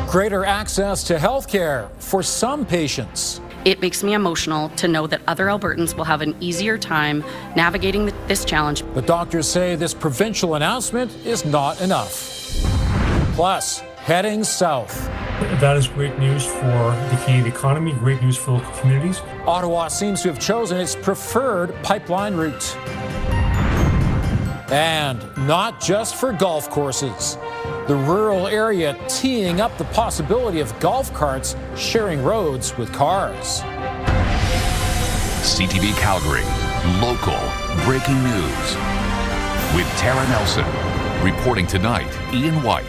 greater access to health care for some patients. It makes me emotional to know that other Albertans will have an easier time navigating this challenge. But doctors say this provincial announcement is not enough. Plus, heading south. That is great news for the Canadian economy, great news for local communities. Ottawa seems to have chosen its preferred pipeline route. And not just for golf courses. The rural area teeing up the possibility of golf carts sharing roads with cars. CTV Calgary, local breaking news. With Tara Nelson. Reporting tonight, Ian White.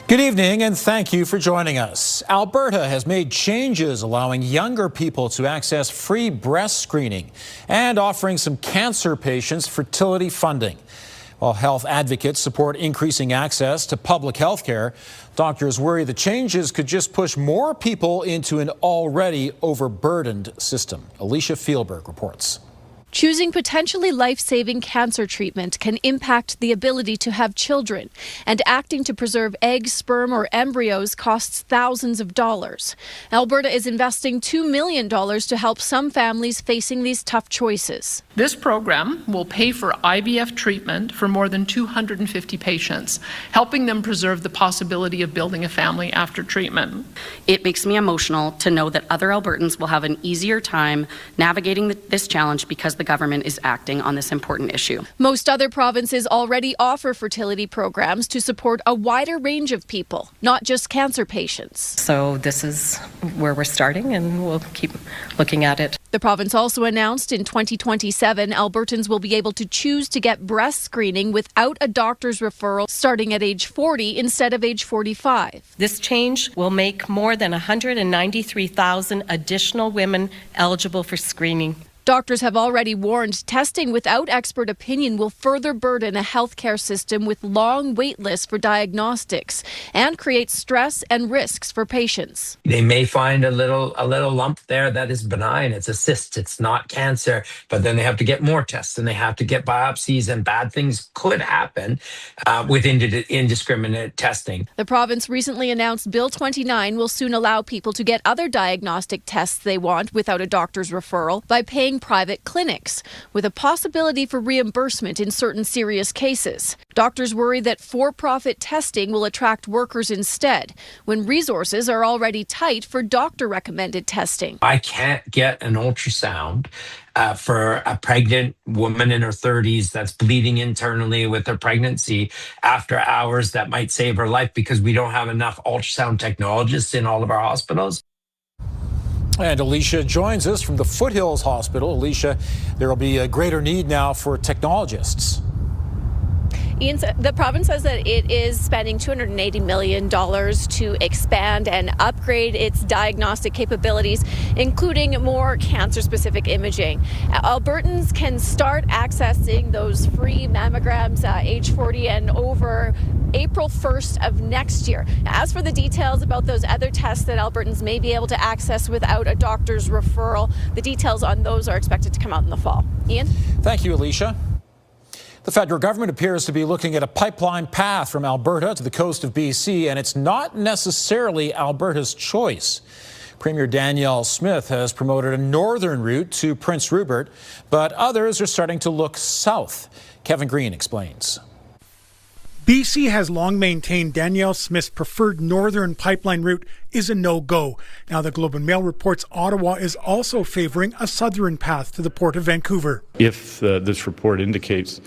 Good evening and thank you for joining us. Alberta has made changes allowing younger people to access free breast screening and offering some cancer patients fertility funding. While health advocates support increasing access to public health care, doctors worry the changes could just push more people into an already overburdened system. Alicia Fielberg reports. Choosing potentially life-saving cancer treatment can impact the ability to have children, and acting to preserve eggs, sperm, or embryos costs thousands of dollars. Alberta is investing $2 million to help some families facing these tough choices. This program will pay for IVF treatment for more than 250 patients, helping them preserve the possibility of building a family after treatment. It makes me emotional to know that other Albertans will have an easier time navigating this challenge because the government is acting on this important issue. Most other provinces already offer fertility programs to support a wider range of people, not just cancer patients. So this is where we're starting, and we'll keep looking at it. The province also announced in 2027, Albertans will be able to choose to get breast screening without a doctor's referral starting at age 40 instead of age 45. This change will make more than 193,000 additional women eligible for screening. Doctors have already warned testing without expert opinion will further burden a healthcare system with long wait lists for diagnostics and create stress and risks for patients. They may find a little lump there that is benign. It's a cyst. It's not cancer. But then they have to get more tests and they have to get biopsies, and bad things could happen with indiscriminate testing. The province recently announced Bill 29 will soon allow people to get other diagnostic tests they want without a doctor's referral by paying private clinics, with a possibility for reimbursement in certain serious cases. Doctors worry that for-profit testing will attract workers instead, when resources are already tight for doctor-recommended testing. I can't get an ultrasound for a pregnant woman in her 30s that's bleeding internally with her pregnancy after hours that might save her life because we don't have enough ultrasound technologists in all of our hospitals. And Alicia joins us from the Foothills Hospital. Alicia, there will be a greater need now for technologists. Ian, the province says that it is spending $280 million to expand and upgrade its diagnostic capabilities, including more cancer-specific imaging. Albertans can start accessing those free mammograms age 40 and over April 1st of next year. As for the details about those other tests that Albertans may be able to access without a doctor's referral, the details on those are expected to come out in the fall. Ian? Thank you, Alicia. The federal government appears to be looking at a pipeline path from Alberta to the coast of BC, and it's not necessarily Alberta's choice. Premier Danielle Smith has promoted a northern route to Prince Rupert, but others are starting to look south. Kevin Green explains. BC has long maintained Danielle Smith's preferred northern pipeline route is a no-go. Now the Globe and Mail reports Ottawa is also favouring a southern path to the Port of Vancouver. If this report indicates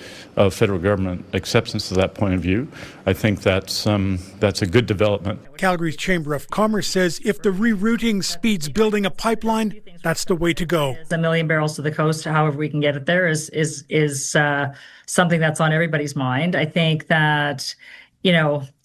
federal government acceptance of that point of view, I think that's a good development. Calgary's Chamber of Commerce says if the rerouting speeds building a pipeline, that's the way to go. A million barrels to the coast, however we can get it there, is something that's on everybody's mind. I think that,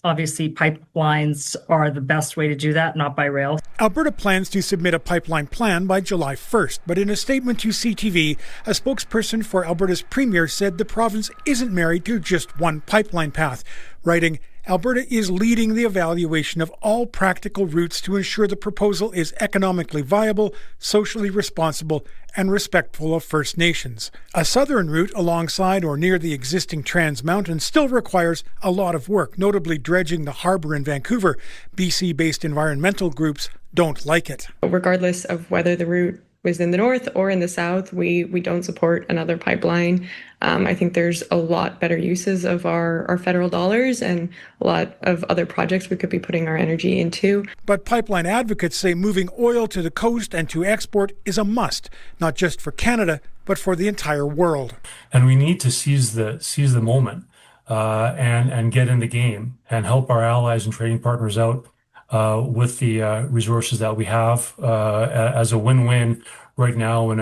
obviously pipelines are the best way to do that, not by rail. Alberta plans to submit a pipeline plan by July 1st, but in a statement to CTV, a spokesperson for Alberta's premier said the province isn't married to just one pipeline path, writing, Alberta is leading the evaluation of all practical routes to ensure the proposal is economically viable, socially responsible, and respectful of First Nations. A southern route alongside or near the existing Trans Mountain still requires a lot of work, notably dredging the harbour in Vancouver. BC-based environmental groups don't like it. Regardless of whether the route was in the north or in the south, we don't support another pipeline. I think there's a lot better uses of our federal dollars and a lot of other projects we could be putting our energy into. But pipeline advocates say moving oil to the coast and to export is a must, not just for Canada, but for the entire world. And we need to seize the moment and get in the game and help our allies and trading partners out with the resources that we have as a win-win right now in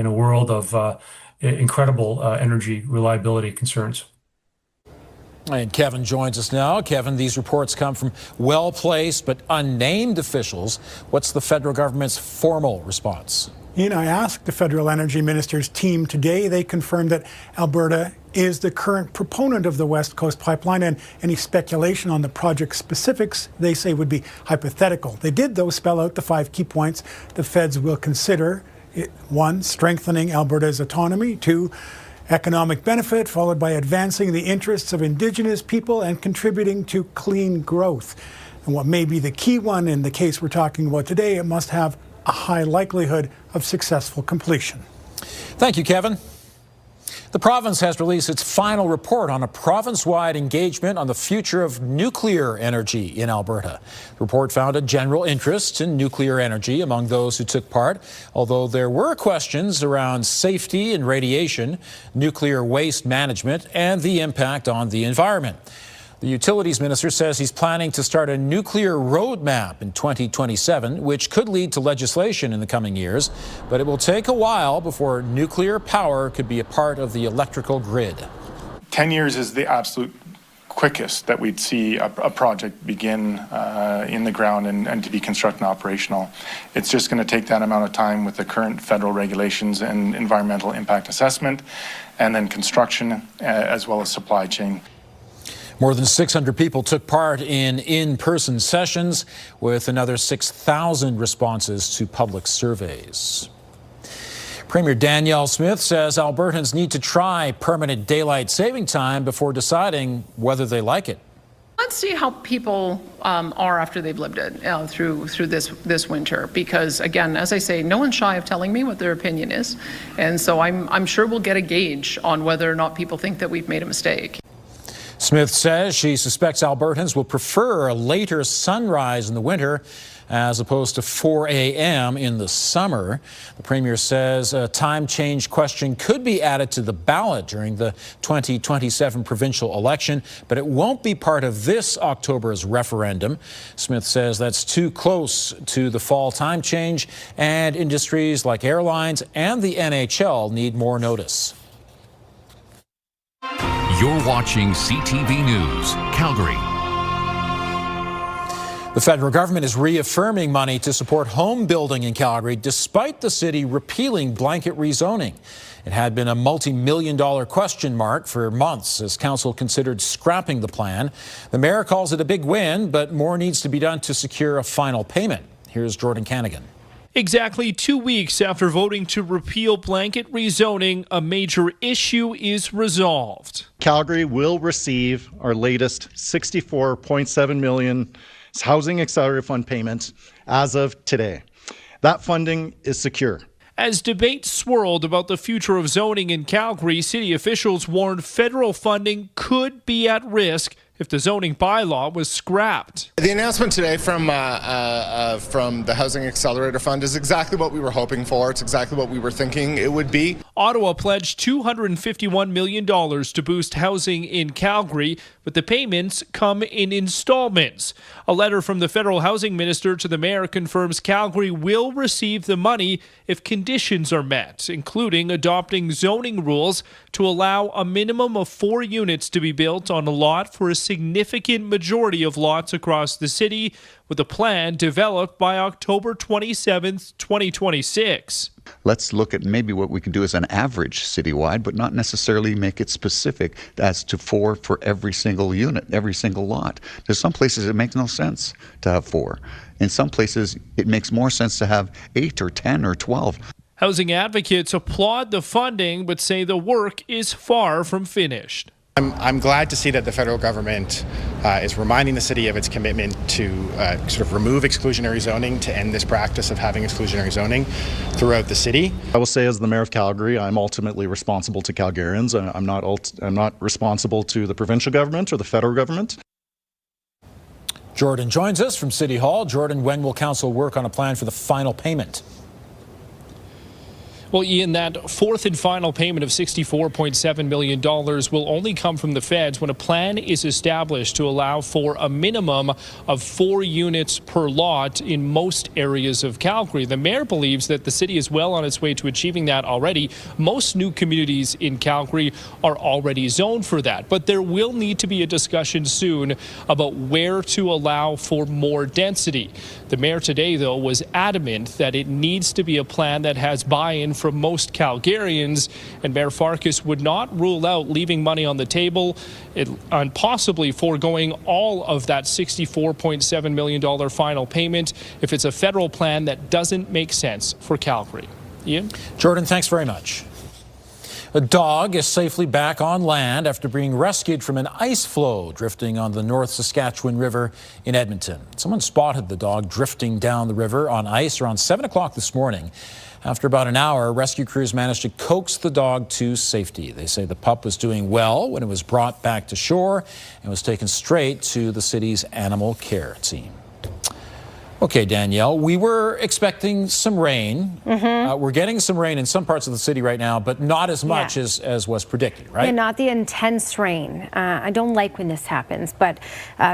a world of incredible energy reliability concerns. And Kevin joins us now. Kevin, these reports come from well-placed but unnamed officials. What's the federal government's formal response? Ian, I asked the federal energy minister's team today. They confirmed that Alberta is the current proponent of the West Coast Pipeline, and any speculation on the project specifics, they say, would be hypothetical. They did, though, spell out the 5 key points the feds will consider. 1, strengthening Alberta's autonomy. 2, economic benefit, followed by advancing the interests of Indigenous people and contributing to clean growth. And what may be the key one in the case we're talking about today, it must have a high likelihood of successful completion. Thank you, Kevin. The province has released its final report on a province-wide engagement on the future of nuclear energy in Alberta. The report found a general interest in nuclear energy among those who took part, although there were questions around safety and radiation, nuclear waste management, and the impact on the environment. The Utilities Minister says he's planning to start a nuclear roadmap in 2027, which could lead to legislation in the coming years, but it will take a while before nuclear power could be a part of the electrical grid. 10 years is the absolute quickest that we'd see a project begin in the ground and to be constructed and operational. It's just going to take that amount of time with the current federal regulations and environmental impact assessment, and then construction as well as supply chain. More than 600 people took part in in-person sessions, with another 6,000 responses to public surveys. Premier Danielle Smith says Albertans need to try permanent daylight saving time before deciding whether they like it. Let's see how people are after they've lived it through this winter, because again, as I say, no one's shy of telling me what their opinion is, and so I'm sure we'll get a gauge on whether or not people think that we've made a mistake. Smith says she suspects Albertans will prefer a later sunrise in the winter as opposed to 4 a.m. in the summer. The Premier says a time change question could be added to the ballot during the 2027 provincial election, but it won't be part of this October's referendum. Smith says that's too close to the fall time change, and industries like airlines and the NHL need more notice. You're watching CTV News, Calgary. The federal government is reaffirming money to support home building in Calgary, despite the city repealing blanket rezoning. It had been a multi-million-dollar question mark for months as council considered scrapping the plan. The mayor calls it a big win, but more needs to be done to secure a final payment. Here's Jordan Canagan. Exactly 2 weeks after voting to repeal blanket rezoning, a major issue is resolved. Calgary will receive our latest $64.7 million Housing Accelerator Fund payment as of today. That funding is secure. As debate swirled about the future of zoning in Calgary, city officials warned federal funding could be at risk if the zoning bylaw was scrapped. The announcement today from the Housing Accelerator Fund is exactly what we were hoping for. It's exactly what we were thinking it would be. Ottawa pledged $251 million to boost housing in Calgary, but the payments come in installments. A letter from the federal housing minister to the mayor confirms Calgary will receive the money if conditions are met, including adopting zoning rules to allow a minimum of 4 units to be built on a lot for a significant majority of lots across the city, with a plan developed by October 27th, 2026. Let's look at maybe what we can do as an average citywide, but not necessarily make it specific as to 4 for every single unit, every single lot. There's some places it makes no sense to have 4. In some places, it makes more sense to have 8 or 10 or 12. Housing advocates applaud the funding, but say the work is far from finished. I'm glad to see that the federal government is reminding the city of its commitment to sort of remove exclusionary zoning, to end this practice of having exclusionary zoning throughout the city. I will say, as the mayor of Calgary, I'm ultimately responsible to Calgarians. I'm not responsible to the provincial government or the federal government. Jordan joins us from City Hall. Jordan, when will council work on a plan for the final payment? Well, Ian, that fourth and final payment of $64.7 million will only come from the feds when a plan is established to allow for a minimum of 4 units per lot in most areas of Calgary. The mayor believes that the city is well on its way to achieving that already. Most new communities in Calgary are already zoned for that, but there will need to be a discussion soon about where to allow for more density. The mayor today, though, was adamant that it needs to be a plan that has buy-in from most Calgarians, and Mayor Farkas would not rule out leaving money on the table and possibly foregoing all of that $64.7 million final payment if it's a federal plan that doesn't make sense for Calgary. Ian? Jordan, thanks very much. A dog is safely back on land after being rescued from an ice floe drifting on the North Saskatchewan River in Edmonton. Someone spotted the dog drifting down the river on ice around 7 o'clock this morning. After about an hour, rescue crews managed to coax the dog to safety. They say the pup was doing well when it was brought back to shore and was taken straight to the city's animal care team. Okay, Danielle, we were expecting some rain. We're getting some rain in some parts of the city right now, but not as much as was predicted, right? Yeah, not the intense rain. I don't like when this happens, but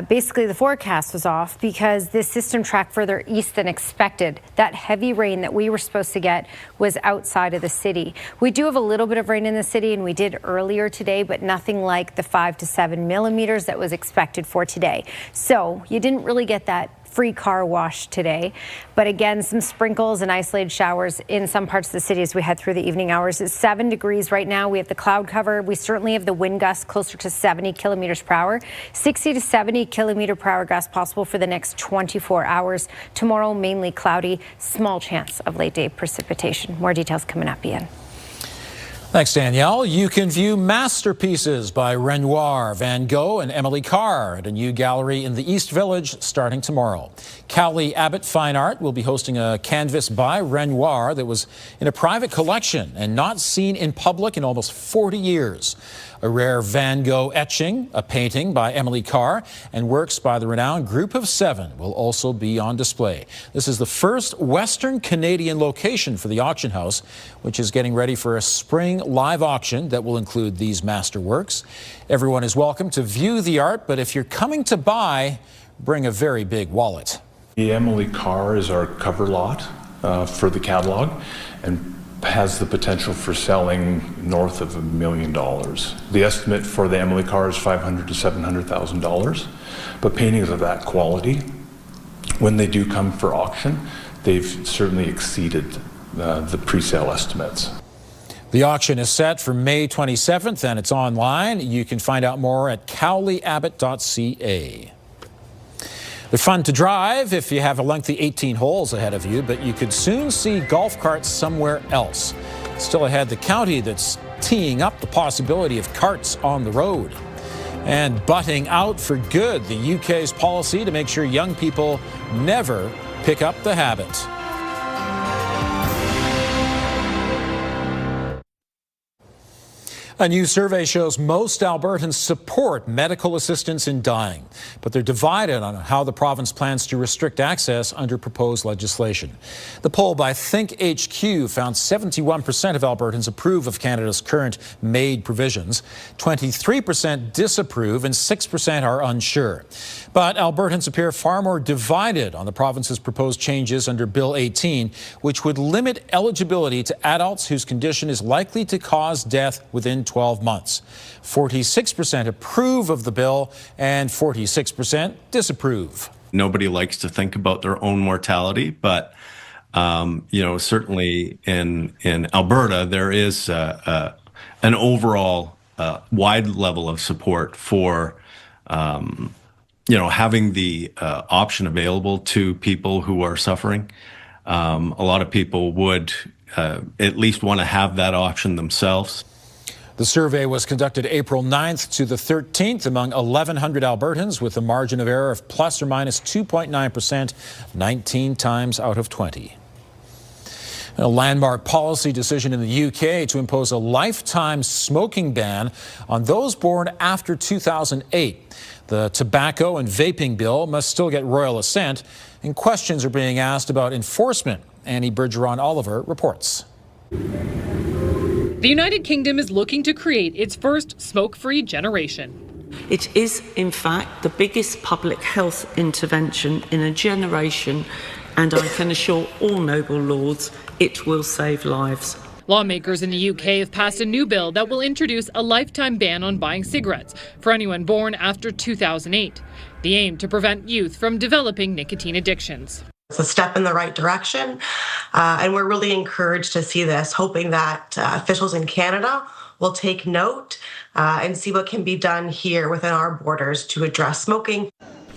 basically the forecast was off because this system tracked further east than expected. That heavy rain that we were supposed to get was outside of the city. We do have a little bit of rain in the city, and we did earlier today, but nothing like the 5 to 7 millimeters that was expected for today. So you didn't really get that free car wash today. But again, some sprinkles and isolated showers in some parts of the city as we head through the evening hours. It's 7 degrees right now. We have the cloud cover. We certainly have the wind gusts closer to 70 kilometers per hour. 60 to 70 kilometer per hour gusts possible for the next 24 hours. Tomorrow, mainly cloudy, small chance of late day precipitation. More details coming up, Ian. Thanks, Danielle. You can view masterpieces by Renoir, Van Gogh, and Emily Carr at a new gallery in the East Village starting tomorrow. Calgary Abbott Fine Art will be hosting a canvas by Renoir that was in a private collection and not seen in public in almost 40 years. A rare Van Gogh etching, a painting by Emily Carr, and works by the renowned Group of 7 will also be on display. This is the first Western Canadian location for the auction house, which is getting ready for a spring live auction that will include these masterworks. Everyone is welcome to view the art, but if you're coming to buy, bring a very big wallet. The Emily Carr is our cover lot for the catalog and has the potential for selling north of $1 million. The estimate for the Emily Carr is $500,000 to $700,000, but paintings of that quality, when they do come for auction, they've certainly exceeded the pre-sale estimates. The auction is set for May 27th and it's online. You can find out more at cowleyabbott.ca. They're fun to drive if you have a lengthy 18 holes ahead of you, but you could soon see golf carts somewhere else. Still ahead, the county that's teeing up the possibility of carts on the road. And butting out for good, the UK's policy to make sure young people never pick up the habit. A new survey shows most Albertans support medical assistance in dying, but they're divided on how the province plans to restrict access under proposed legislation. The poll by Think HQ found 71% of Albertans approve of Canada's current MAID provisions, 23% disapprove, and 6% are unsure. But Albertans appear far more divided on the province's proposed changes under Bill 18, which would limit eligibility to adults whose condition is likely to cause death within 12 months. 46% approve of the bill and 46% disapprove. Nobody likes to think about their own mortality, but certainly in Alberta, there is an overall wide level of support for having the option available to people who are suffering. A lot of people would at least want to have that option themselves. The survey was conducted April 9th to the 13th among 1,100 Albertans with a margin of error of plus or minus 2.9%, 19 times out of 20. A landmark policy decision in the UK to impose a lifetime smoking ban on those born after 2008. The tobacco and vaping bill must still get royal assent, and questions are being asked about enforcement. Annie Bergeron-Oliver reports. The United Kingdom is looking to create its first smoke-free generation. It is, in fact, the biggest public health intervention in a generation, and I can assure all noble lords it will save lives. Lawmakers in the UK have passed a new bill that will introduce a lifetime ban on buying cigarettes for anyone born after 2008. The aim to prevent youth from developing nicotine addictions. It's a step in the right direction, and we're really encouraged to see this, hoping that officials in Canada will take note and see what can be done here within our borders to address smoking.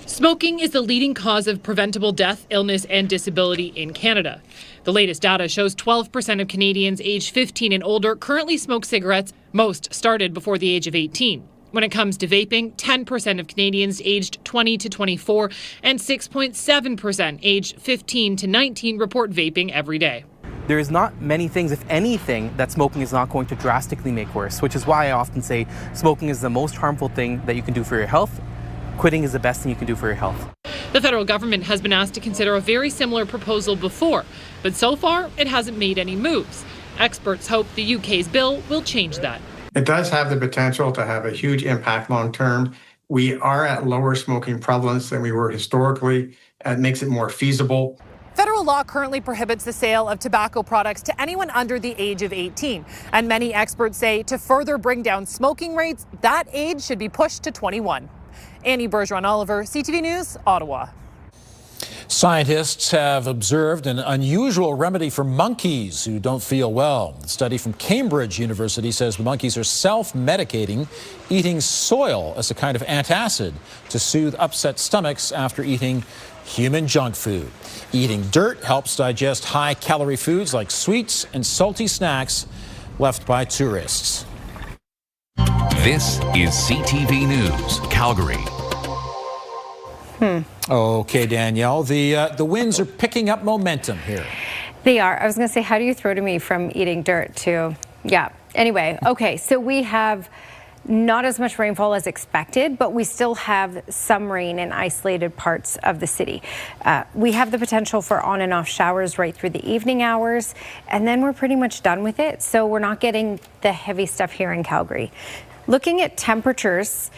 Smoking is the leading cause of preventable death, illness, and disability in Canada. The latest data shows 12% of Canadians aged 15 and older currently smoke cigarettes. Most started before the age of 18. When it comes to vaping, 10% of Canadians aged 20 to 24 and 6.7% aged 15 to 19 report vaping every day. There is not many things, if anything, that smoking is not going to drastically make worse, which is why I often say smoking is the most harmful thing that you can do for your health. Quitting is the best thing you can do for your health. The federal government has been asked to consider a very similar proposal before, but so far it hasn't made any moves. Experts hope the UK's bill will change that. It does have the potential to have a huge impact long term. We are at lower smoking prevalence than we were historically. It makes it more feasible. Federal law currently prohibits the sale of tobacco products to anyone under the age of 18. And many experts say to further bring down smoking rates, that age should be pushed to 21. Annie Bergeron-Oliver, CTV News, Ottawa. Scientists have observed an unusual remedy for monkeys who don't feel well. A study from Cambridge University says the monkeys are self-medicating, eating soil as a kind of antacid to soothe upset stomachs after eating human junk food. Eating dirt helps digest high-calorie foods like sweets and salty snacks left by tourists. This is CTV News, Calgary. Okay, Danielle, the winds are picking up momentum here. They are. I was going to say, how do you throw to me from eating dirt to, yeah. Anyway, okay, so we have not as much rainfall as expected, but we still have some rain in isolated parts of the city. We have the potential for on and off showers right through the evening hours, and then we're pretty much done with it. So we're not getting the heavy stuff here in Calgary. Looking at temperatures,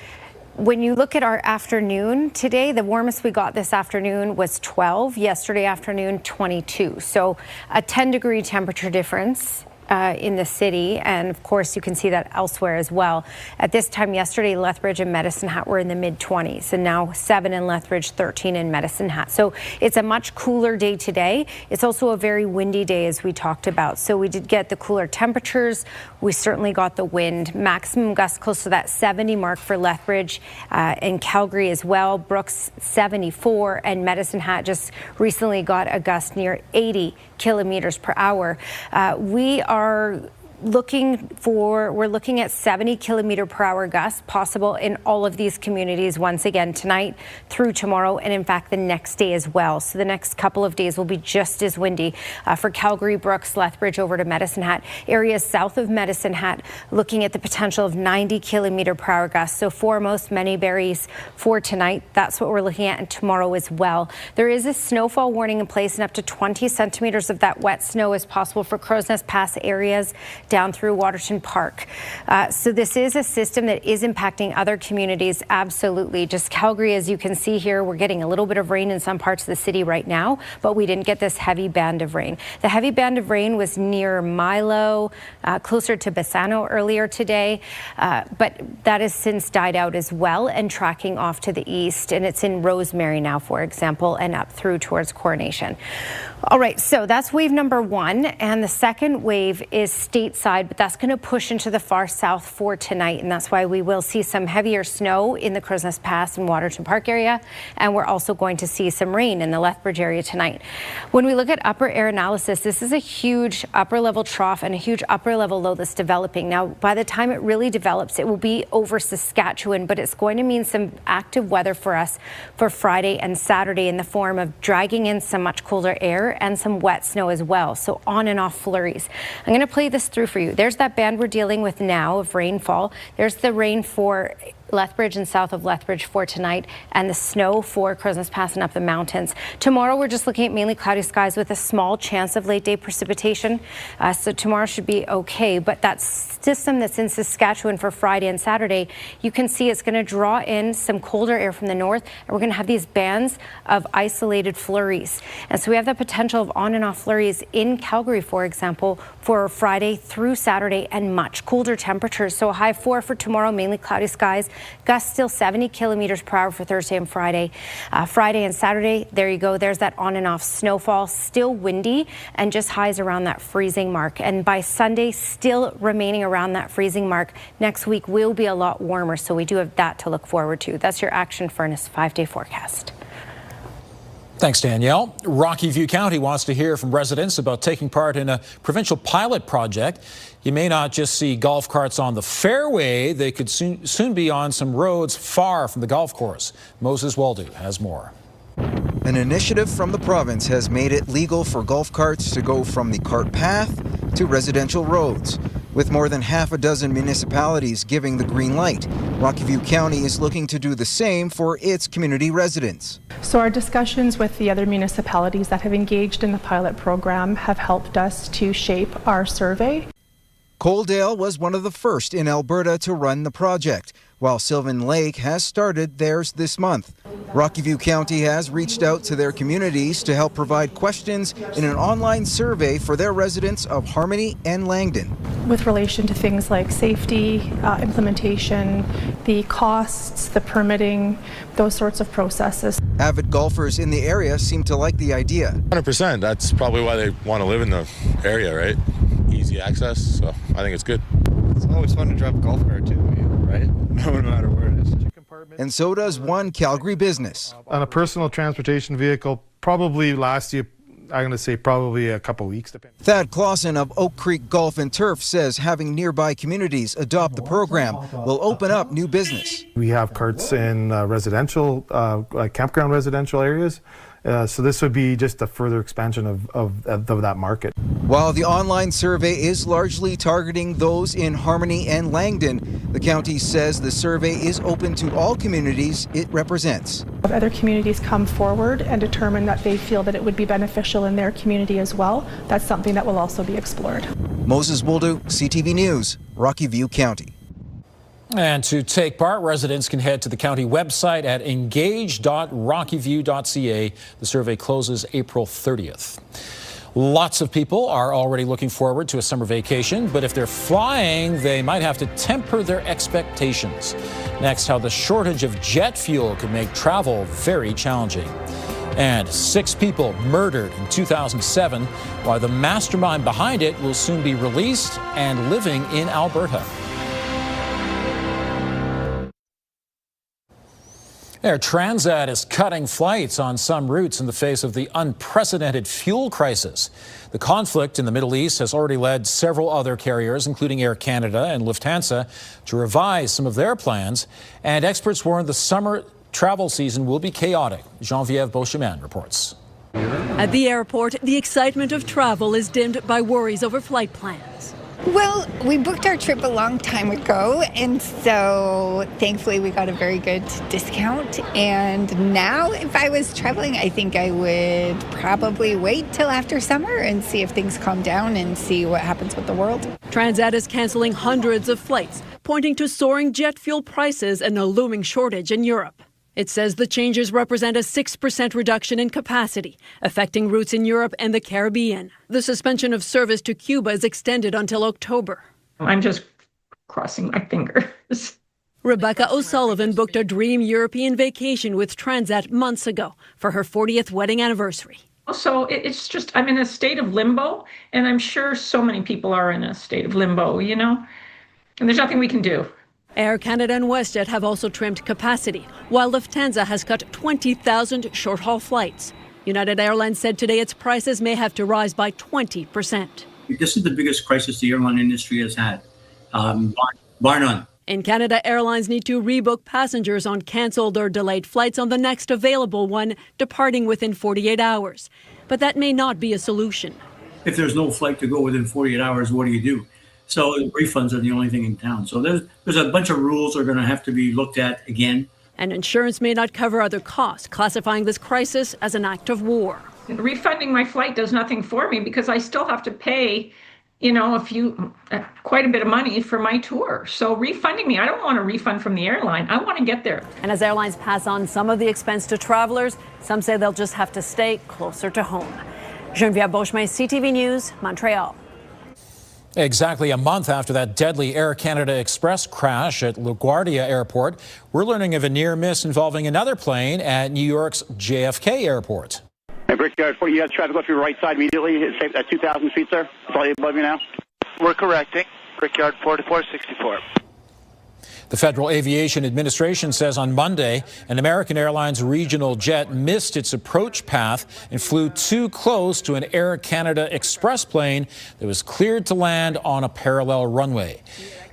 when you look at our afternoon today, the warmest we got this afternoon was 12. Yesterday afternoon, 22. So a 10-degree temperature difference in the city, and of course you can see that elsewhere as well. At this time yesterday, Lethbridge and Medicine Hat were in the mid-20s, and now 7 in Lethbridge, 13 in Medicine Hat. So it's a much cooler day today. It's also a very windy day, as we talked about. So we did get the cooler temperatures. We certainly got the wind. Maximum gusts close to that 70 mark for Lethbridge and Calgary as well. Brooks 74, and Medicine Hat just recently got a gust near 80 kilometers per hour. We are we're looking at 70 kilometer per hour gusts possible in all of these communities once again tonight through tomorrow, and in fact the next day as well. So the next couple of days will be just as windy for Calgary, Brooks, Lethbridge over to Medicine Hat. Areas south of Medicine Hat looking at the potential of 90 kilometer per hour gusts. So foremost many berries for tonight. That's what we're looking at, and tomorrow as well. There is a snowfall warning in place, and up to 20 centimeters of that wet snow is possible for Crow's Nest Pass areas. down through Waterton Park. So this is a system that is impacting other communities, absolutely. Just Calgary, as you can see here, we're getting a little bit of rain in some parts of the city right now, but we didn't get this heavy band of rain. The heavy band of rain was near Milo, closer to Bassano earlier today, but that has since died out as well and tracking off to the east, and it's in Rosemary now, for example, and up through towards Coronation. All right, so that's wave number 1, and the second wave is stateside, but that's going to push into the far south for tonight, and that's why we will see some heavier snow in the Crowsnest Pass and Waterton Park area, and we're also going to see some rain in the Lethbridge area tonight. When we look at upper air analysis, this is a huge upper level trough and a huge upper level low that's developing. Now, by the time it really develops, it will be over Saskatchewan, but it's going to mean some active weather for us for Friday and Saturday in the form of dragging in some much colder air and some wet snow as well. So on and off flurries. I'm going to play this through for you. There's that band we're dealing with now of rainfall. There's the rain for Lethbridge and south of Lethbridge for tonight, and the snow for Crowsnest Pass and up the mountains. Tomorrow we're just looking at mainly cloudy skies with a small chance of late day precipitation. So tomorrow should be okay, but that system that's in Saskatchewan for Friday and Saturday, you can see it's going to draw in some colder air from the north, and we're going to have these bands of isolated flurries. And so we have the potential of on and off flurries in Calgary, for example, for Friday through Saturday, and much colder temperatures. So a high 4 for tomorrow, mainly cloudy skies. Gusts still 70 kilometers per hour for Thursday and Friday. Friday and Saturday, there you go. There's that on and off snowfall, still windy, and just highs around that freezing mark. And by Sunday, still remaining around that freezing mark. Next week will be a lot warmer, so we do have that to look forward to. That's your Action Furnace 5-day forecast. Thanks, Danielle. Rocky View County wants to hear from residents about taking part in a provincial pilot project. You may not just see golf carts on the fairway. They could soon be on some roads far from the golf course. Moses Waldo has more. An initiative from the province has made it legal for golf carts to go from the cart path to residential roads. With more than half a dozen municipalities giving the green light, Rocky View County is looking to do the same for its community residents. So our discussions with the other municipalities that have engaged in the pilot program have helped us to shape our survey. Coaldale was one of the first in Alberta to run the project, while Sylvan Lake has started theirs this month. Rocky View County has reached out to their communities to help provide questions in an online survey for their residents of Harmony and Langdon. With relation to things like safety, implementation, the costs, the permitting, those sorts of processes. Avid golfers in the area seem to like the idea. 100%. That's probably why they want to live in the area, right? Easy access, so I think it's good. It's always fun to drive a golf cart too, right? No matter where it is. And so does one Calgary business. On a personal transportation vehicle, probably last year, I'm going to say probably a couple weeks. Depending. Thad Clausen of Oak Creek Golf and Turf says having nearby communities adopt the program will open up new business. We have carts in residential, campground residential areas. So this would be just a further expansion of that market. While the online survey is largely targeting those in Harmony and Langdon, the county says the survey is open to all communities it represents. If other communities come forward and determine that they feel that it would be beneficial in their community as well, that's something that will also be explored. Moses Woldu, CTV News, Rocky View County. And to take part, residents can head to the county website at engage.rockyview.ca. The survey closes April 30th. Lots of people are already looking forward to a summer vacation, but if they're flying, they might have to temper their expectations. Next, how the shortage of jet fuel could make travel very challenging. And 6 people murdered in 2007, while the mastermind behind it will soon be released and living in Alberta. Air Transat is cutting flights on some routes in the face of the unprecedented fuel crisis. The conflict in the Middle East has already led several other carriers, including Air Canada and Lufthansa, to revise some of their plans. And experts warn the summer travel season will be chaotic. Geneviève Beauchemin reports. At the airport, the excitement of travel is dimmed by worries over flight plans. Well, we booked our trip a long time ago, and so thankfully we got a very good discount. And now if I was traveling, I think I would probably wait till after summer and see if things calm down and see what happens with the world. Transat is cancelling hundreds of flights, pointing to soaring jet fuel prices and a looming shortage in Europe. It says the changes represent a 6% reduction in capacity, affecting routes in Europe and the Caribbean. The suspension of service to Cuba is extended until October. I'm just crossing my fingers. Rebecca O'Sullivan booked a dream European vacation with Transat months ago for her 40th wedding anniversary. So it's just, I'm in a state of limbo, and I'm sure so many people are in a state of limbo, you know, and there's nothing we can do. Air Canada and WestJet have also trimmed capacity, while Lufthansa has cut 20,000 short-haul flights. United Airlines said today its prices may have to rise by 20%. This is the biggest crisis the airline industry has had, bar none. In Canada, airlines need to rebook passengers on cancelled or delayed flights on the next available one, departing within 48 hours. But that may not be a solution. If there's no flight to go within 48 hours, what do you do? So refunds are the only thing in town. So there's a bunch of rules that are going to have to be looked at again. And insurance may not cover other costs, classifying this crisis as an act of war. Refunding my flight does nothing for me because I still have to pay, you know, quite a bit of money for my tour. So refunding me, I don't want a refund from the airline. I want to get there. And as airlines pass on some of the expense to travelers, some say they'll just have to stay closer to home. Geneviève Beauchemin, CTV News, Montreal. Exactly a month after that deadly Air Canada Express crash at LaGuardia Airport, we're learning of a near miss involving another plane at New York's JFK Airport. Hey, Brickyard, you have traffic go through your right side immediately. It's safe at 2,000 feet, sir. It's all above you now. We're correcting. Brickyard 4464. The Federal Aviation Administration says on Monday an American Airlines regional jet missed its approach path and flew too close to an Air Canada Express plane that was cleared to land on a parallel runway.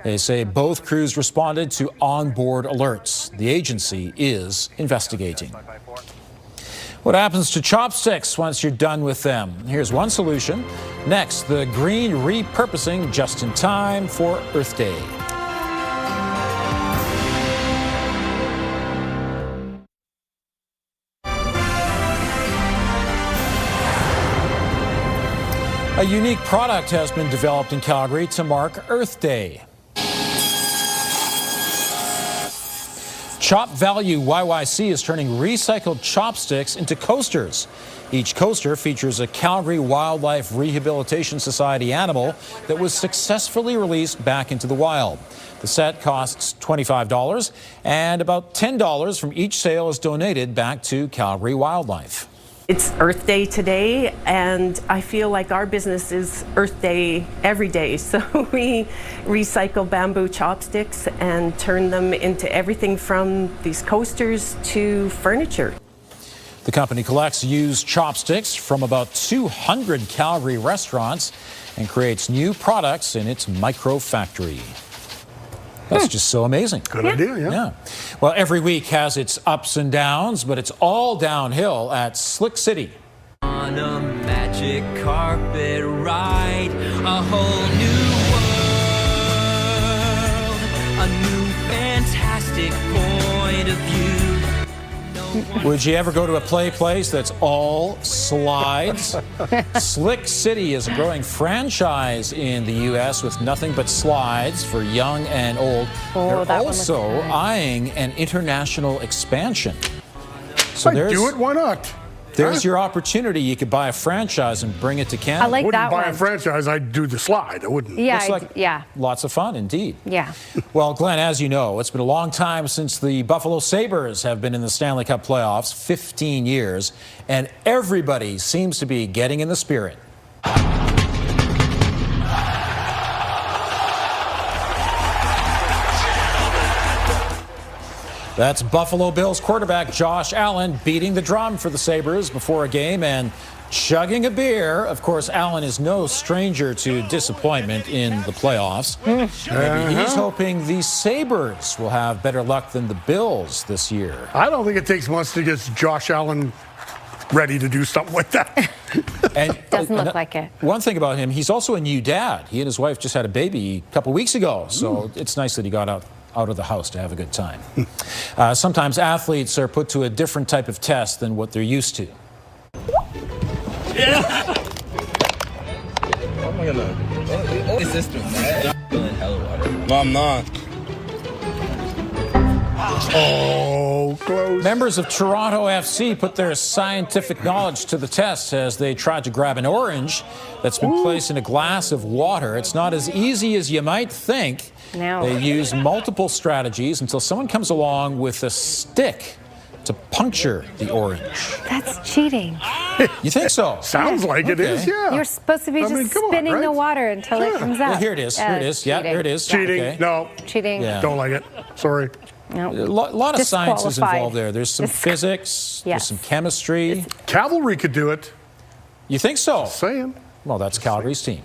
They say both crews responded to onboard alerts. The agency is investigating. What happens to chopsticks once you're done with them? Here's one solution. Next, the green repurposing just in time for Earth Day. A unique product has been developed in Calgary to mark Earth Day. Chop Value YYC is turning recycled chopsticks into coasters. Each coaster features a Calgary Wildlife Rehabilitation Society animal that was successfully released back into the wild. The set costs $25, and about $10 from each sale is donated back to Calgary Wildlife. It's Earth Day today, and I feel like our business is Earth Day every day. So we recycle bamboo chopsticks and turn them into everything from these coasters to furniture. The company collects used chopsticks from about 200 Calgary restaurants and creates new products in its micro factory. That's just so amazing. Good idea, yeah. Well, every week has its ups and downs, but it's all downhill at Slick City. On a magic carpet ride, a whole new world, a new fantastic point of view. Would you ever go to a play place that's all slides? Slick City is a growing franchise in the U.S. with nothing but slides for young and old. They're also eyeing an international expansion. So do it, why not? There's your opportunity. You could buy a franchise and bring it to Canada. I like that one. I wouldn't buy a franchise. I'd do the slide. I wouldn't. Yeah, Lots of fun, indeed. Yeah. Well, Glenn, as you know, it's been a long time since the Buffalo Sabres have been in the Stanley Cup playoffs, 15 years, and everybody seems to be getting in the spirit. That's Buffalo Bills quarterback Josh Allen beating the drum for the Sabres before a game and chugging a beer. Of course, Allen is no stranger to disappointment in the playoffs. Maybe he's hoping the Sabres will have better luck than the Bills this year. I don't think it takes much to get Josh Allen ready to do something like that. And doesn't look like it. One thing about him, he's also a new dad. He and his wife just had a baby a couple weeks ago, so it's nice that he got out of the house to have a good time. Sometimes athletes are put to a different type of test than what they're used to. system, right? I'm feeling hella water. No, I'm not. Oh, close. Members of Toronto FC put their scientific knowledge to the test as they tried to grab an orange that's been placed in a glass of water. It's not as easy as you might think. No. They use multiple strategies until someone comes along with a stick to puncture the orange. That's cheating. You think so? Sounds like it is, yeah. You're supposed to be just spinning the water until it comes out. Well, here it is. Here it is. Yeah, here it is. Cheating. Okay. No. Cheating. Yeah. Don't like it. Sorry. No. A lot of science is Disqualified. involved there. There's some physics, there's some chemistry. Cavalry could do it. You think so? Just saying. Well, that's Calgary's team.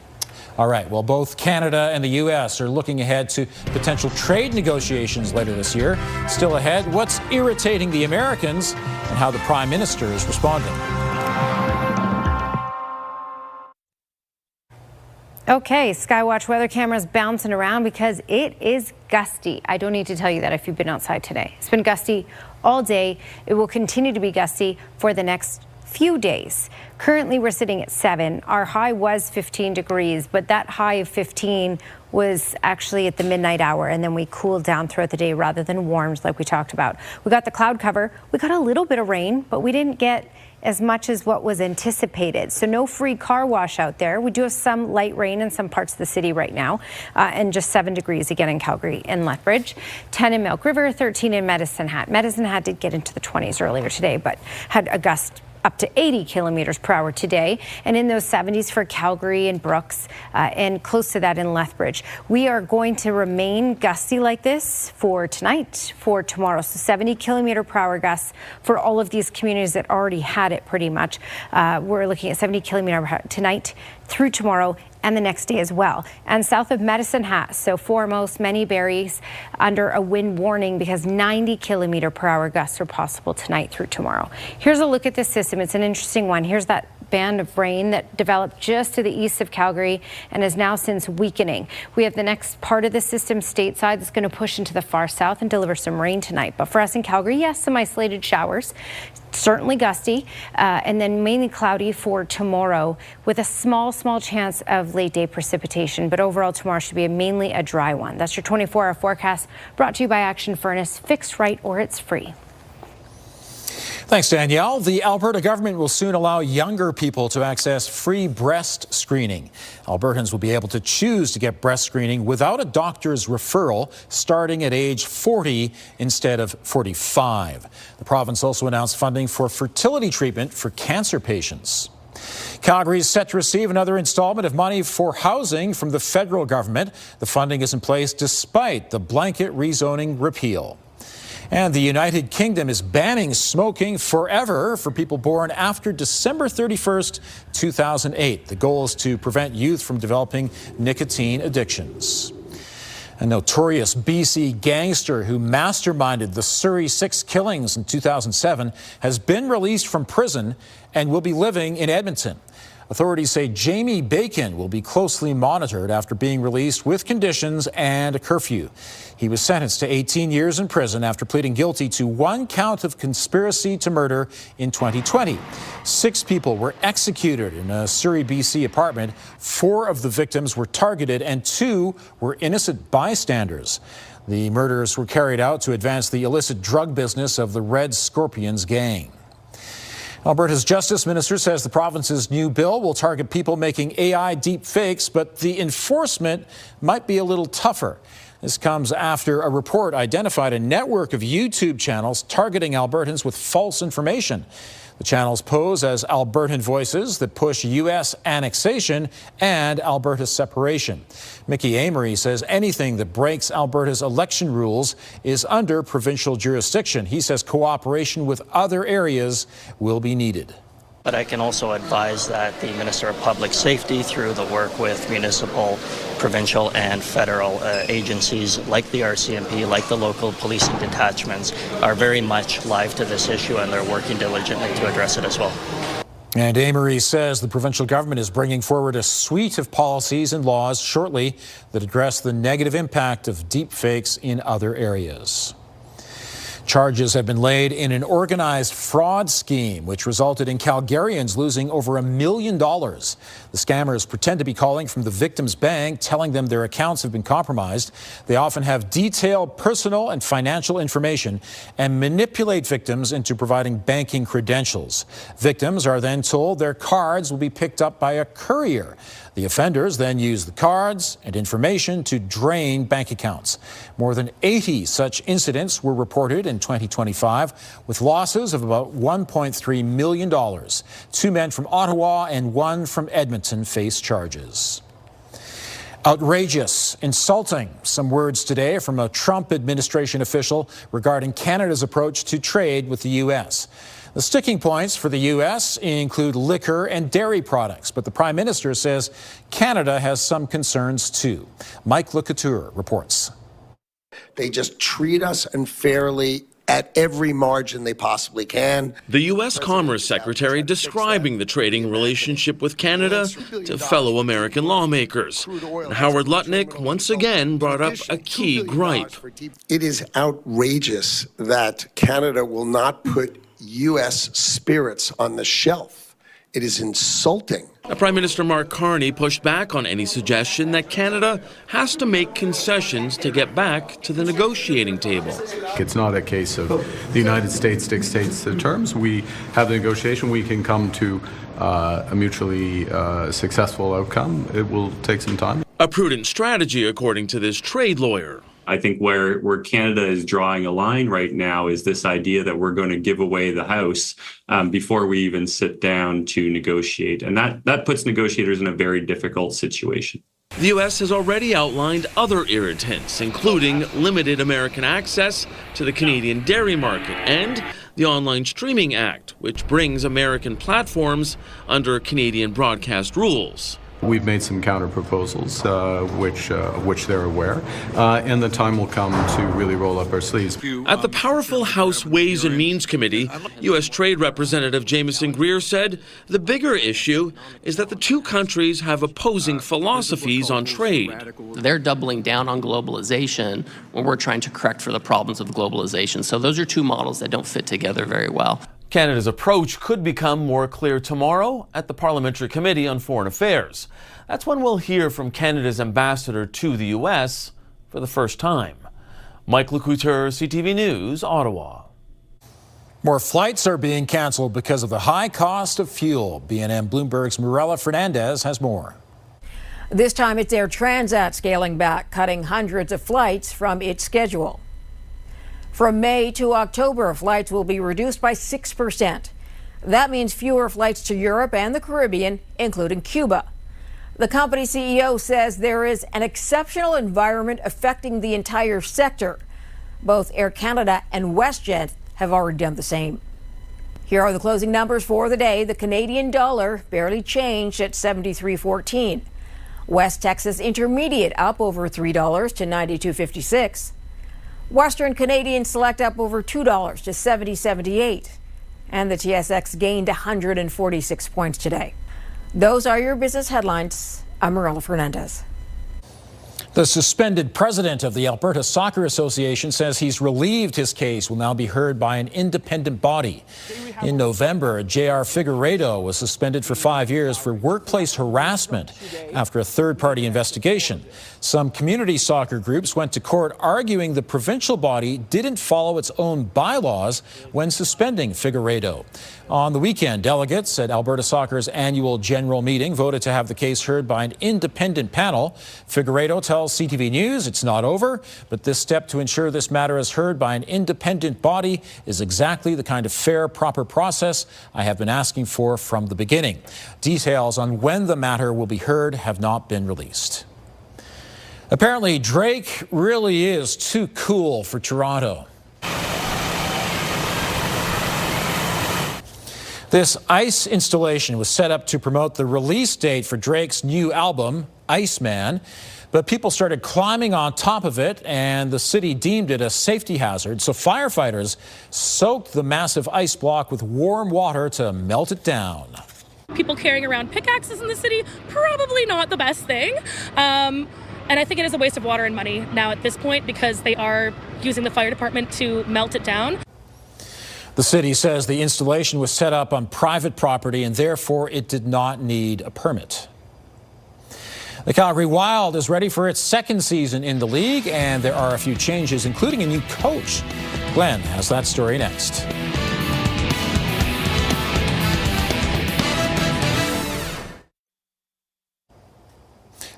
All right, well, both Canada and the U.S. are looking ahead to potential trade negotiations later this year. Still ahead, what's irritating the Americans and how the Prime Minister is responding. Okay, Skywatch weather cameras bouncing around because it is gusty. I don't need to tell you that if you've been outside today. It's been gusty all day. It will continue to be gusty for the next few days. Currently, we're sitting at 7. Our high was 15 degrees, but that high of 15 was actually at the midnight hour, and then we cooled down throughout the day rather than warmed like we talked about. We got the cloud cover. We got a little bit of rain, but we didn't get as much as what was anticipated. So no free car wash out there. We do have some light rain in some parts of the city right now, and just 7 degrees again in Calgary and Lethbridge, 10 in Milk River, 13 in Medicine Hat. Medicine Hat did get into the 20s earlier today, but had a gust up to 80 kilometers per hour today, and in those 70s for Calgary and Brooks, and close to that in Lethbridge. We are going to remain gusty like this for tonight, for tomorrow. So 70 kilometer per hour gusts for all of these communities that already had it pretty much. We're looking at 70 kilometer per hour tonight through tomorrow and the next day as well. And south of Medicine Hat, so foremost, many berries under a wind warning because 90 kilometer per hour gusts are possible tonight through tomorrow. Here's a look at this system. It's an interesting one. Here's that band of rain that developed just to the east of Calgary and is now since weakening. We have the next part of the system stateside that's going to push into the far south and deliver some rain tonight. But for us in Calgary, yes, some isolated showers. Certainly gusty, and then mainly cloudy for tomorrow with a small chance of late day precipitation. But overall, tomorrow should be mainly a dry one. That's your 24-hour forecast brought to you by Action Furnace. Fixed right or it's free. Thanks, Danielle. The Alberta government will soon allow younger people to access free breast screening. Albertans will be able to choose to get breast screening without a doctor's referral starting at age 40 instead of 45. The province also announced funding for fertility treatment for cancer patients. Calgary is set to receive another installment of money for housing from the federal government. The funding is in place despite the blanket rezoning repeal. And the United Kingdom is banning smoking forever for people born after December 31st, 2008. The goal is to prevent youth from developing nicotine addictions. A notorious BC gangster who masterminded the Surrey 6 killings in 2007 has been released from prison and will be living in Edmonton. Authorities say Jamie Bacon will be closely monitored after being released with conditions and a curfew. He was sentenced to 18 years in prison after pleading guilty to 1 count of conspiracy to murder in 2020. 6 people were executed in a Surrey, BC apartment. 4 of the victims were targeted and 2 were innocent bystanders. The murders were carried out to advance the illicit drug business of the Red Scorpions gang. Alberta's Justice Minister says the province's new bill will target people making AI deep fakes, but the enforcement might be a little tougher. This comes after a report identified a network of YouTube channels targeting Albertans with false information. The channels pose as Albertan voices that push U.S. annexation and Alberta separation. Mickey Amory says anything that breaks Alberta's election rules is under provincial jurisdiction. He says cooperation with other areas will be needed. But I can also advise that the Minister of Public Safety, through the work with municipal, provincial and federal agencies like the RCMP, like the local policing detachments, are very much live to this issue and they're working diligently to address it as well. And Amory says the provincial government is bringing forward a suite of policies and laws shortly that address the negative impact of deepfakes in other areas. Charges have been laid in an organized fraud scheme, which resulted in Calgarians losing over $1 million. The scammers pretend to be calling from the victim's bank, telling them their accounts have been compromised. They often have detailed personal and financial information and manipulate victims into providing banking credentials. Victims are then told their cards will be picked up by a courier. The offenders then use the cards and information to drain bank accounts. More than 80 such incidents were reported in 2025, with losses of about $1.3 million. 2 men from Ottawa and 1 from Edmonton face charges. Outrageous, insulting, some words today from a Trump administration official regarding Canada's approach to trade with the U.S. The sticking points for the U.S. include liquor and dairy products, but the Prime Minister says Canada has some concerns too. Mike LeCouture reports. They just treat us unfairly at every margin they possibly can. The U.S. Commerce Secretary describing the trading relationship with Canada to fellow American lawmakers. And Howard Lutnick once again brought up a key gripe. It is outrageous that Canada will not put U.S. spirits on the shelf. It is insulting. Prime Minister Mark Carney pushed back on any suggestion that Canada has to make concessions to get back to the negotiating table. It's not a case of the United States dictates the terms. We have the negotiation. We can come to a mutually successful outcome. It will take some time. A prudent strategy, according to this trade lawyer. I think where Canada is drawing a line right now is this idea that we're going to give away the house before we even sit down to negotiate. And that puts negotiators in a very difficult situation. The U.S. has already outlined other irritants, including limited American access to the Canadian dairy market and the Online Streaming Act, which brings American platforms under Canadian broadcast rules. We've made some counter proposals, which they're aware, and the time will come to really roll up our sleeves. At the powerful House Ways and Means Committee, U.S. Trade Representative Jameson Greer said the bigger issue is that the two countries have opposing philosophies on trade. They're doubling down on globalization when we're trying to correct for the problems of globalization. So those are two models that don't fit together very well. Canada's approach could become more clear tomorrow at the Parliamentary Committee on Foreign Affairs. That's when we'll hear from Canada's ambassador to the U.S. for the first time. Mike LeCouture, CTV News, Ottawa. More flights are being canceled because of the high cost of fuel. BNN Bloomberg's Mirella Fernandez has more. This time it's Air Transat scaling back, cutting hundreds of flights from its schedule. From May to October, flights will be reduced by 6%. That means fewer flights to Europe and the Caribbean, including Cuba. The company CEO says there is an exceptional environment affecting the entire sector. Both Air Canada and WestJet have already done the same. Here are the closing numbers for the day. The Canadian dollar barely changed at 73.14. West Texas Intermediate up over $3 to 92.56. Western Canadian Select up over $2 to 70.78. And the TSX gained 146 points today. Those are your business headlines. I'm Mirella Fernandez. The suspended president of the Alberta Soccer Association says he's relieved his case will now be heard by an independent body. In November, J.R. Figueiredo was suspended for 5 years for workplace harassment after a third-party investigation. Some community soccer groups went to court arguing the provincial body didn't follow its own bylaws when suspending Figueiredo. On the weekend, delegates at Alberta Soccer's annual general meeting voted to have the case heard by an independent panel. Figueiredo tells CTV News it's not over, but this step to ensure this matter is heard by an independent body is exactly the kind of fair, proper process I have been asking for from the beginning. Details on when the matter will be heard have not been released. Apparently, Drake really is too cool for Toronto. This ice installation was set up to promote the release date for Drake's new album, Iceman, but people started climbing on top of it, and the city deemed it a safety hazard, so firefighters soaked the massive ice block with warm water to melt it down. People carrying around pickaxes in the city, probably not the best thing. And I think it is a waste of water and money now at this point because they are using the fire department to melt it down. The city says the installation was set up on private property and therefore it did not need a permit. The Calgary Wild is ready for its second season in the league, and there are a few changes, including a new coach. Glenn has that story next.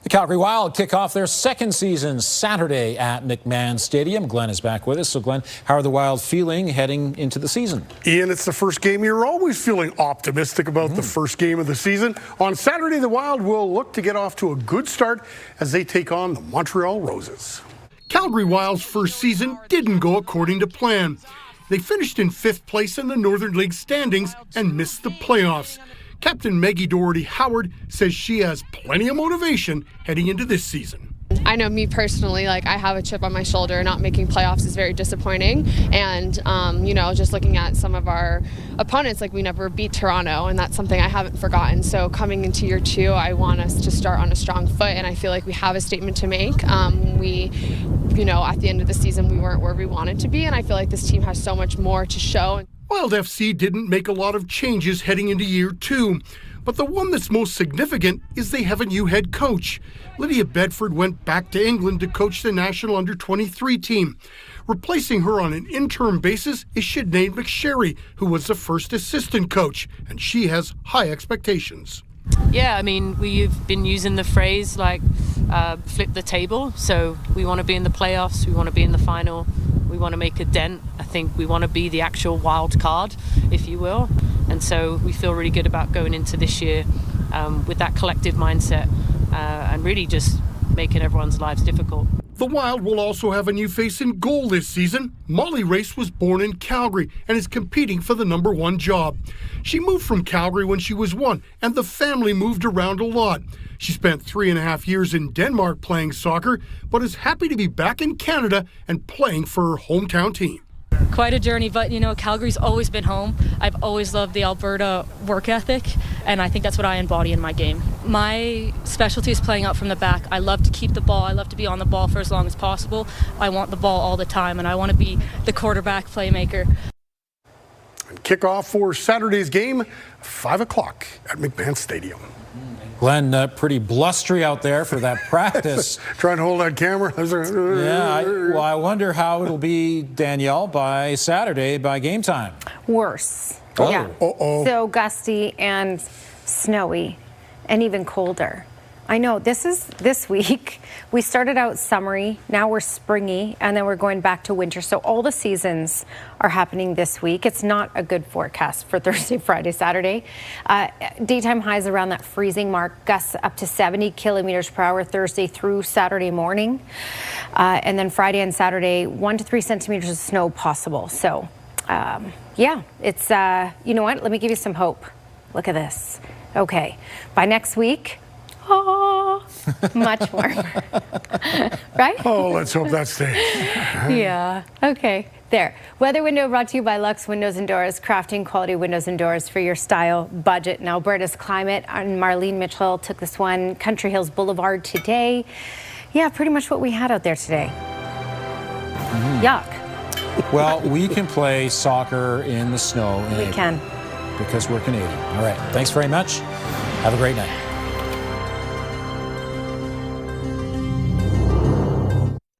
The Calgary Wild kick off their second season Saturday at McMahon Stadium. Glenn is back with us. So, Glenn, how are the Wild feeling heading into the season? Ian, it's the first game. You're always feeling optimistic about the first game of the season. On Saturday, the Wild will look to get off to a good start as they take on the Montreal Roses. Calgary Wild's first season didn't go according to plan. They finished in 5th place in the Northern League standings and missed the playoffs. Captain Maggie Doherty-Howard says she has plenty of motivation heading into this season. I know me personally, like I have a chip on my shoulder. Not making playoffs is very disappointing. And, you know, just looking at some of our opponents, like we never beat Toronto, and that's something I haven't forgotten. So coming into year 2, I want us to start on a strong foot, and I feel like we have a statement to make. You know, at the end of the season, we weren't where we wanted to be, and I feel like this team has so much more to show. Wild FC didn't make a lot of changes heading into year 2, but the one that's most significant is they have a new head coach. Lydia Bedford went back to England to coach the national under-23 team. Replacing her on an interim basis is Sinead McSherry, who was the first assistant coach, and she has high expectations. Yeah, I mean, we've been using the phrase like flip the table. So we want to be in the playoffs, we want to be in the final, we want to make a dent. I think we want to be the actual wild card, if you will. And so we feel really good about going into this year with that collective mindset and really just making everyone's lives difficult. The Wild will also have a new face in goal this season. Molly Race was born in Calgary and is competing for the #1 job. She moved from Calgary when she was 1, and the family moved around a lot. She spent 3.5 years in Denmark playing soccer, but is happy to be back in Canada and playing for her hometown team. Quite a journey, but you know, Calgary's always been home. I've always loved the Alberta work ethic, and I think that's what I embody in my game. My specialty is playing out from the back. I love to keep the ball. I love to be on the ball for as long as possible. I want the ball all the time, and I want to be the quarterback playmaker. And kickoff for Saturday's game, 5 o'clock at McMahon Stadium. Glenn, pretty blustery out there for that practice. Trying to hold that camera. Yeah, I wonder how it'll be, Danielle, by Saturday, by game time. Worse. Oh. Yeah. Uh-oh. So gusty and snowy and even colder. I know, this week. We started out summery, now we're springy, and then we're going back to winter. So all the seasons are happening this week. It's not a good forecast for Thursday, Friday, Saturday. Daytime highs around that freezing mark, gusts up to 70 kilometers per hour Thursday through Saturday morning. And then Friday and Saturday, 1 to 3 centimeters of snow possible. So, yeah, it's, you know what? Let me give you some hope. Look at this. Okay, by next week, much warmer. Right? Oh, let's hope that stays. Yeah. Okay. There. Weather window brought to you by Lux Windows and Doors, crafting quality windows and doors for your style budget. And Alberta's climate. And Marlene Mitchell took this one. Country Hills Boulevard today. Yeah, pretty much what we had out there today. Yuck. Well, we can play soccer in the snow. We can. Because we're Canadian. All right. Thanks very much. Have a great night.